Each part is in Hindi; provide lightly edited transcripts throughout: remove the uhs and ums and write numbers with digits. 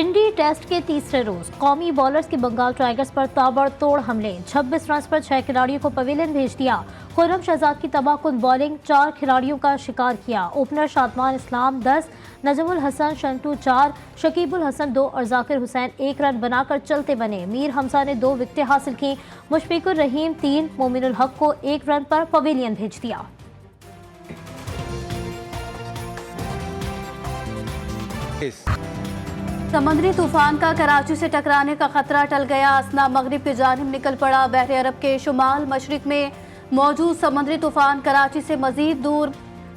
पिंडी टेस्ट के तीसरे रोज कौमी बॉलर्स के बंगाल टाइगर्स पर ताबड़तोड़ हमले। 26 रन पर 6 खिलाड़ियों को पवेलियन भेज दिया। खुर्रम शहजाद की तबाहकुन बॉलिंग, 4 खिलाड़ियों का शिकार किया। ओपनर शादमान इस्लाम 10, नजमुल हसन शंटू 4, शकीबुल हसन 2 और जाकिर हुसैन 1 रन बनाकर चलते बने। मीर हमजा ने 2 विकेटें हासिल की। मुशफिकुर रहीम 3, मोमिनुल हक को 1 रन पर पवेलियन भेज दिया। समुद्री तूफान का कराची से टकराने का खतरा टल गया। असना मगरिब की जानिब निकल पड़ा। बहर अरब के शुमाल मशरिक में मौजूद समुद्री तूफान कराची से मजीद दूर।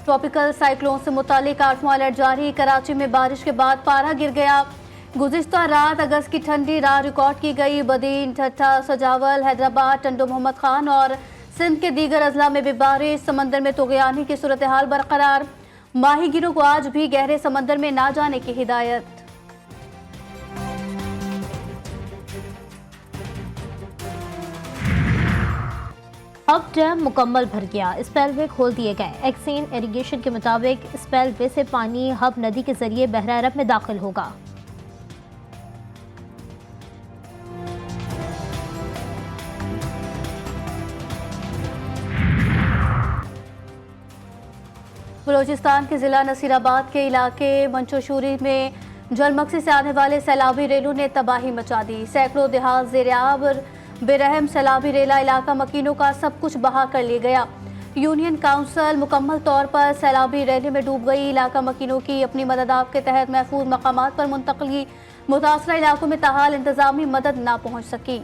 ट्रॉपिकल साइक्लोन से मुतालिक 8वां अलर्ट जारी। कराची में बारिश के बाद पारा गिर गया। गुज़िश्ता रात अगस्त की ठंडी रात रिकॉर्ड की गई। बदीन, ठट्ठा, सजावल, हैदराबाद, टंडो मोहम्मद खान और सिंध के दीगर अजला में भी बारिश। समंदर में तुग़यानी की सूरत हाल बरकरार। माहीगीरों को आज भी गहरे समंदर में ना जाने की हिदायत। अब डैम मुकम्मल भर गया। स्पेलवे खोल दिए गए। एक्सेन इरिगेशन के मुताबिक स्पेलवे से पानी हब नदी के जरिए बहर अरब में दाखिल होगा। बलूचिस्तान के जिला नसीराबाद के इलाके मंचोशूरी में जलमक्सी से आने वाले सैलाबी रेलों ने तबाही मचा दी। सैकड़ों देहात ज़ेर-ए-आब। बेरहम सैलाबी रेला इलाका मकीनों का सब कुछ बहा कर ले गया। यूनियन काउंसिल मुकम्मल तौर पर सैलाबी रैली में डूब गई। इलाका मकीनों की अपनी मदद आप के तहत महफूज मकामात पर मुंतकली। मुतासरा इलाकों में ताहाल इंतजामी मदद ना पहुँच सकी।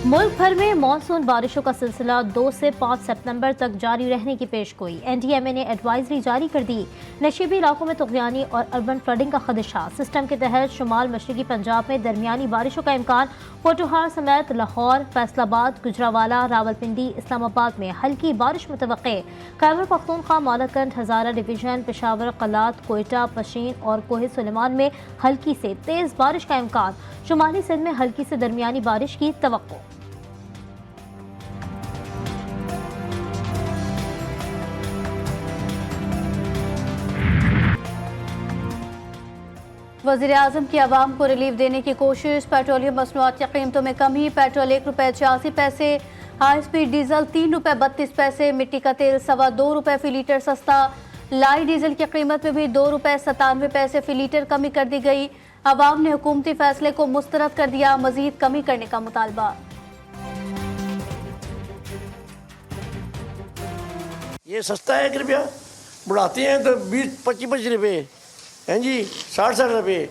मुल्क भर में मानसून बारिशों का सिलसिला 2 से 5 सितंबर तक जारी रहने की पेशगोई। NDMA ने एडवाइजरी जारी कर दी। नशीबी इलाकों में तुग़यानी और अर्बन फ्लडिंग का खदशा। सिस्टम के तहत शुमाल मशरकी पंजाब में दरमियानी बारिशों का इम्कान। पोटोहार समेत लाहौर, फैसलाबाद, गुजरावाला, रावलपिंडी, इस्लामाबाद में हल्की बारिश मुतवक्के। खैबर पख्तूनख्वा, मालाकंड, हज़ारा डिवीजन, पेशावर, कलात, कोयटा, पशीन और कोहे सुलेमान में हल्की से तेज़ बारिश का इम्कान। शुमाली सिंध में हल्की से दरमियानी बारिश की तवक्को। वज़ीर-ए-आज़म की आवाम को रिलीफ देने की कोशिश। पेट्रोलियम मसनूआत की कीमतों में कमी। पेट्रोल ₹1.86, हाई स्पीड डीजल ₹3.32, मिट्टी का तेल ₹2.25 फी लीटर सस्ता। लाई डीजल की कीमत में भी ₹2.97 फी लीटर कमी कर दी गई। आवाम ने हुकूमती फैसले को मुस्तरद कर दिया। मजीद कमी करने का मुतालबा। ये सस्ता है 1 रुपया, बढ़ाते हैं तो 20-25 रुपये हैं जी, 60 रुपये।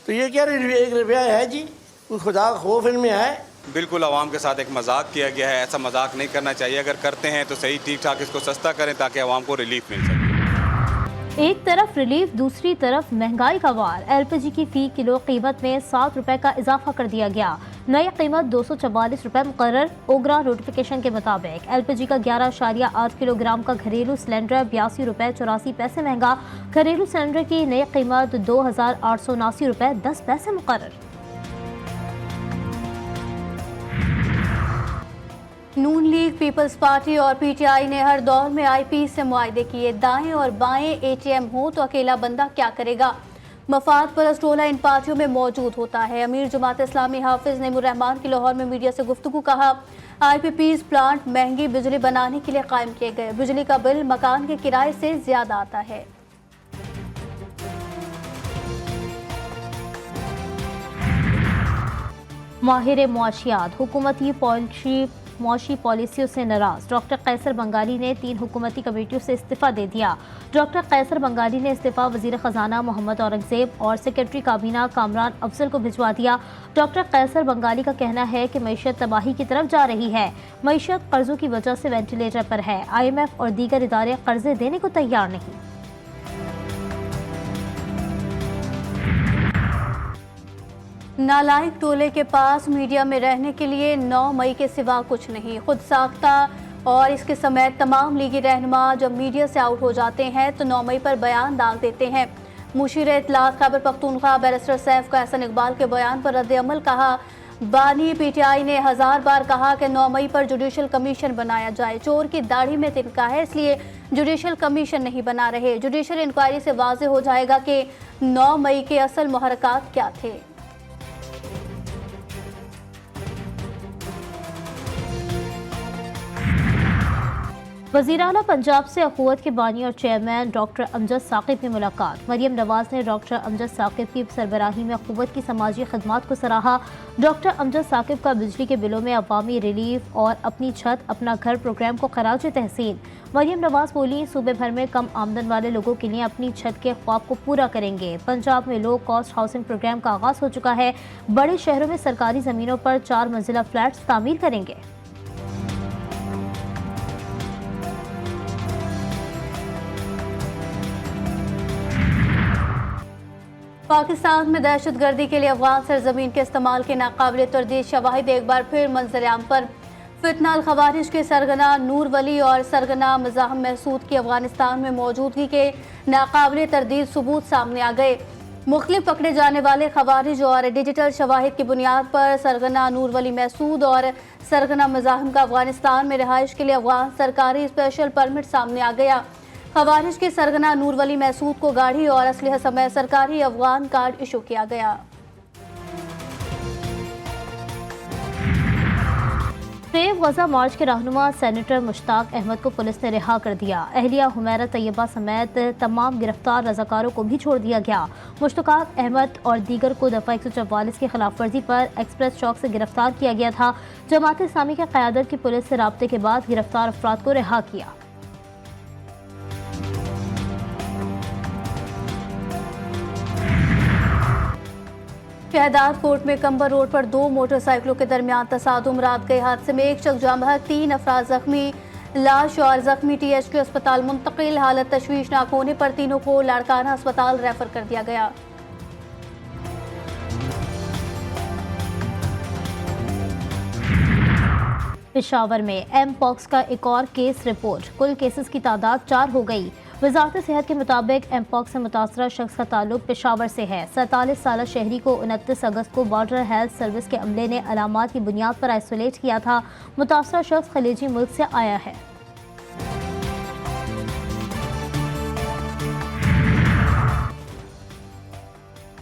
तो ये क्या 1 रुपया है जी? कोई खुदा खौफ इनमें है? बिल्कुल आवाम के साथ एक मजाक किया गया है। ऐसा मजाक नहीं करना चाहिए। अगर करते हैं तो सही ठीक ठाक इसको सस्ता करें ताकि आवाम को रिलीफ मिल सके। एक तरफ रिलीफ, दूसरी तरफ महंगाई का वार। LPG की फी किलो कीमत में ₹7 का इजाफा कर दिया गया। नई कीमत ₹244 मुकर्रर। ओगरा नोटिफिकेशन के मुताबिक LPG का 11.8 किलोग्राम का घरेलू सिलेंडर ₹82.84 महंगा। घरेलू सिलेंडर की नई कीमत ₹2,879.10 मुकर्रर। नून लीग, पीपल्स पार्टी और PTI ने हर दौर में IP से मुआहदे किए। दाएं और बाएं ATM हो तो अकेला बंदा क्या करेगा? मफाद परस्त टोला इन पार्टियों में मौजूद होता है। अमीर जमात इस्लामी हाफिज नईमुर्रहमान की लाहौर में मीडिया से गुफ्तगू। कहा, IPPs प्लांट महंगी बिजली बनाने के लिए कायम किए गए। बिजली का बिल मकान के किराए से ज्यादा आता है। माहिर मुआशियात मुआशी पॉलिसियों से नाराज। डॉक्टर कैसर बंगाली ने 3 हुकूमती कमेटियों से इस्तीफा दे दिया। डॉक्टर कैसर बंगाली ने इस्तीफा वजीर खजाना मोहम्मद औरंगजेब और सेक्रेटरी काबीना कामरान अफजल को भिजवा दिया। डॉक्टर कैसर बंगाली का कहना है कि मईशत तबाही की तरफ जा रही है। मईशत कर्जों की वजह से वेंटिलेटर पर है। IMF और दीगर इदारे कर्जे देने को तैयार नहीं। नालायक टोले के पास मीडिया में रहने के लिए 9 मई के सिवा कुछ नहीं। खुद साख्ता और इसके समेत तमाम लीगी रहनुमा जब मीडिया से आउट हो जाते हैं तो 9 मई पर बयान दाग देते हैं। मुशीर इत्तलात खैबर पख्तूनख्वा बैरिस्टर सैफ का हसन इकबाल के बयान पर रद्द अमल। कहा, बानी पीटीआई ने 1000 बार कहा कि 9 मई पर जुडिशल कमीशन बनाया जाए। चोर की दाढ़ी में तिनका है, इसलिए जुडिशल कमीशन नहीं बना रहे। जुडिशल इंक्वायरी से वाज़ेह हो जाएगा कि 9 मई के असल मुहर्रकात क्या थे। वज़ीर आला पंजाब से अखुवत के बानी और चेयरमैन डॉक्टर अमजद साकिब की मुलाकात। मरियम नवाज ने डॉक्टर अमजद साकिब की सरबराही में अखुवत की समाजी खदमात को सराहा। डॉक्टर अमजद साकिब का बिजली के बिलों में अवामी रिलीफ और अपनी छत अपना घर प्रोग्राम को खराज तहसीन। मरियम नवाज बोली, सूबे भर में कम आमदन वाले लोगों के लिए अपनी छत के ख्वाब को पूरा करेंगे। पंजाब में लो कॉस्ट हाउसिंग प्रोग्राम का आगाज हो चुका है। बड़े शहरों में सरकारी ज़मीनों पर 4 मंजिला फ्लैट्स तामीर करेंगे। पाकिस्तान में दहशतगर्दी के लिए अफगान सरजमीन के इस्तेमाल के नाकाबिल तरदीद शवाहिद एक बार फिर मंजर-ए-आम पर। फितना अल खवारिज के सरगना नूर वली और सरगना मज़ाहम महसूद की अफगानिस्तान में मौजूदगी के नाकाबिल तरदीद सबूत सामने आ गए। मुख्तलिफ पकड़े जाने वाले खवारिज और डिजिटल शवाहिद की बुनियाद पर सरगना नूर वली महसूद और सरगना मज़ाहम का अफगानिस्तान में रिहाइश के लिए अफगान सरकारी स्पेशल परमिट सामने आ गया। खवारिज के सरगना नूर वली महसूद को गाड़ी और असलहा समेत सरकारी अफगान कार्ड इशू किया गया। सेव गजा मार्च के रहनुमा सेनेटर मुश्ताक अहमद को पुलिस ने रिहा कर दिया। अहलिया हुमैरा तैयबा समेत तमाम गिरफ्तार रजाकारों को भी छोड़ दिया गया। मुश्ताक अहमद और दीगर को दफ़ा 144 की खिलाफ वर्जी पर एक्सप्रेस चौक से गिरफ्तार किया गया था। जमात इस्लामी की क़यादत की पुलिस से राब्ते के बाद गिरफ्तार अफराद को रिहा किया। शहदाद कोर्ट में कंबर रोड पर 2 मोटरसाइकिलों के दरमियान तसादुम। रात के हादसे में एक शख्स जाँ बहक, 3 अफराद जख्मी। लाश और जख्मी THQ अस्पताल मुंतकिल। हालत तशवीशनाक होने पर तीनों को लाड़काना अस्पताल रेफर कर दिया गया। पेशावर में एमपॉक्स का एक और केस रिपोर्ट। कुल केसेस की तादाद 4 हो गई। वजारत सेहत के मुताबिक एमपॉक्स से मुतासरा शख्स का ताल्लुक पेशावर से है। 47 साल शहरी को 29 अगस्त को बॉर्डर हेल्थ सर्विस के अमले ने अलामात की बुनियाद पर आइसोलेट किया था। मुतासरा शख्स खलीजी मुल्क से आया है।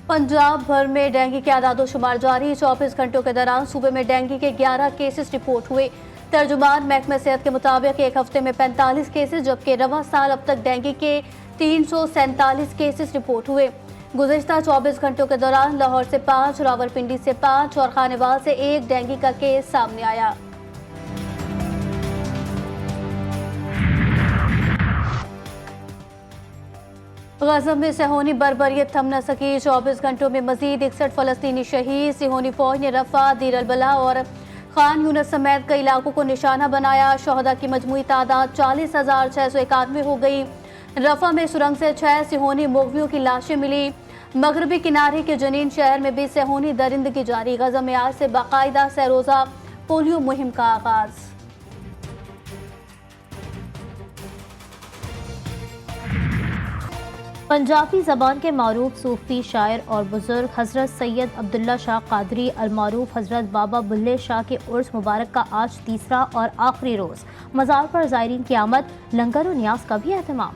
पंजाब भर में डेंगू के आदादोशुमार जारी। 24 घंटों के दौरान सूबे में डेंगू के 11 केसेस रिपोर्ट हुए। तर्जुमान महकमा सेहत के मुताबिक एक हफ्ते में 45 केसेस, जबकि रवा साल अब तक डेंगू के 347 केसेस रिपोर्ट हुए। गुज़िश्ता 24 घंटों के दौरान लाहौर से 5, रावलपिंडी से 5 और खानेवाल से 1 डेंगू का केस सामने आया। गज़ा में सेहोनी बर्बरियत थम न सकी। 24 घंटों में मजीद 61 फ़लस्तीनी शहीद। सेहोनी फौज ने रफ़ा, दीर अल बला और खान यूनिस समेत कई इलाकों को निशाना बनाया। शहदा की मजमूई तादाद 40,691 हो गई। रफ़ा में सुरंग से 6 सेहोनी मुगवियों की लाशें मिली। मगरबी किनारे के जनीन शहर में भी सेहोनी दरिंदगी जारी। गज़ा में आज से बाकायदा सरोज़ा पोलियो मुहिम का आगाज़। पंजाबी ज़बान के मारूफ सूफी शायर और बुजुर्ग हज़रत सैयद अब्दुल्ला शाह कादरी अलमारूफ हज़रत बाबा बुल्ले शाह के उर्स मुबारक का आज तीसरा और आखिरी रोज़। मज़ार पर ज़ायरीन की आमद, लंगर और न्याज का भी एहतमाम।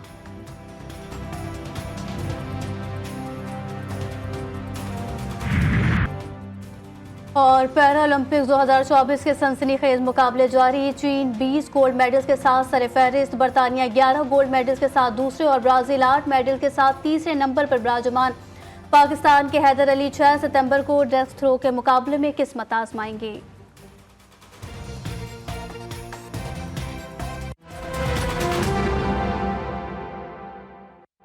और पैरालंपिक्स 2024 के सनसनीखेज मुकाबले जारी। चीन 20 गोल्ड मेडल्स के साथ सरफहरिस्त, बरतानिया 11 गोल्ड मेडल्स के साथ दूसरे और ब्राज़ील 8 मेडल के साथ तीसरे नंबर पर विराजमान। पाकिस्तान के हैदर अली 6 सितंबर को डेस्क थ्रो के मुकाबले में किस्मत आजमाएंगे।